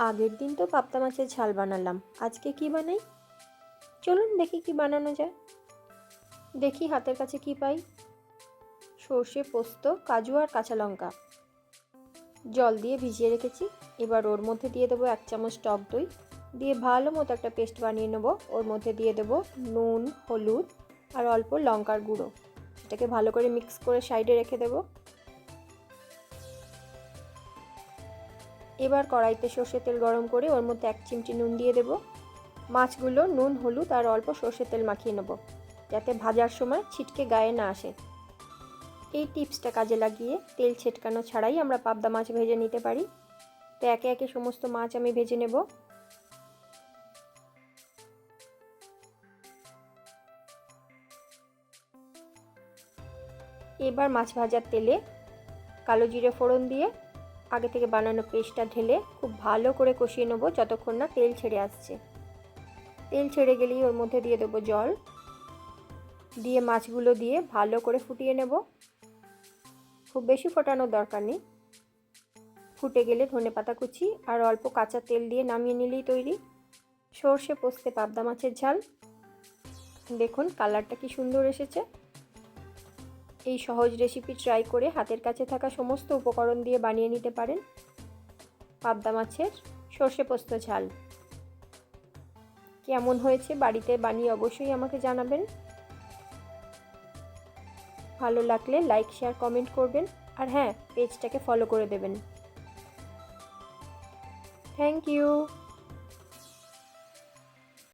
আগের দিন তো পাবদা মাছের ঝাল বানালাম, আজকে কি বানাই? চলুন দেখি কি বানানো যায়। দেখি হাতের কাছে কি পাই। সর্ষে, পোস্ত, কাজু আর কাঁচা লঙ্কা জল দিয়ে ভিজিয়ে রেখেছি। এবার ওর মধ্যে দিয়ে দেবো 1 চামচ টক দই, দিয়ে ভালো মতো একটা পেস্ট বানিয়ে নেব। ওর মধ্যে দিয়ে দেবো নুন, হলুদ আর অল্প লঙ্কার গুঁড়ো। এটাকে ভালো করে মিক্স করে সাইডে রেখে দেবো। এবার কড়াইতে সর্ষের তেল গরম করে ওর মধ্যে 1 চিমটি নুন দিয়ে দেবো। মাছগুলো নুন, হলুদ আর অল্প সর্ষের তেল মাখিয়ে নেব, যাতে ভাজার সময় ছিটকে গায়ে না আসে। এই টিপসটা কাজে লাগিয়ে তেল ছেটকানো ছাড়াই আমরা পাবদা মাছ ভেজে নিতে পারি। তো একে একে সমস্ত মাছ আমি ভেজে নেব। এবার মাছ ভাজার তেলে কালো জিরে ফোড়ন দিয়ে আগে থেকে বানানো পেস্টটা ঢেলে খুব ভালো করে কষিয়ে নেব যতক্ষণ না তেল ছেড়ে আসছে। তেল ছেড়ে গেলেই ওর মধ্যে দিয়ে দেবো জল, দিয়ে মাছগুলো দিয়ে ভালো করে ফুটিয়ে নেব। খুব বেশি ফোটানোর দরকার নেই। ফুটে গেলে ধনেপাতা কুচি আর অল্প কাঁচা তেল দিয়ে নামিয়ে নিলেই তৈরি সর্ষে পোস্তে পাবদা মাছের ঝাল। দেখুন কালারটা কি সুন্দর এসেছে। এই সহজ রেসিপি ট্রাই করে হাতের কাছে থাকা সমস্ত উপকরণ দিয়ে বানিয়ে নিতে পারেন পাবদা মাছের সর্ষে পোস্ত ঝাল। কেমন হয়েছে বাড়িতে বানিয়ে অবশ্যই আমাকে জানাবেন। ভালো লাগলে লাইক, শেয়ার, কমেন্ট করবেন। আর হ্যাঁ, পেজটাকে ফলো করে দেবেন। Thank you.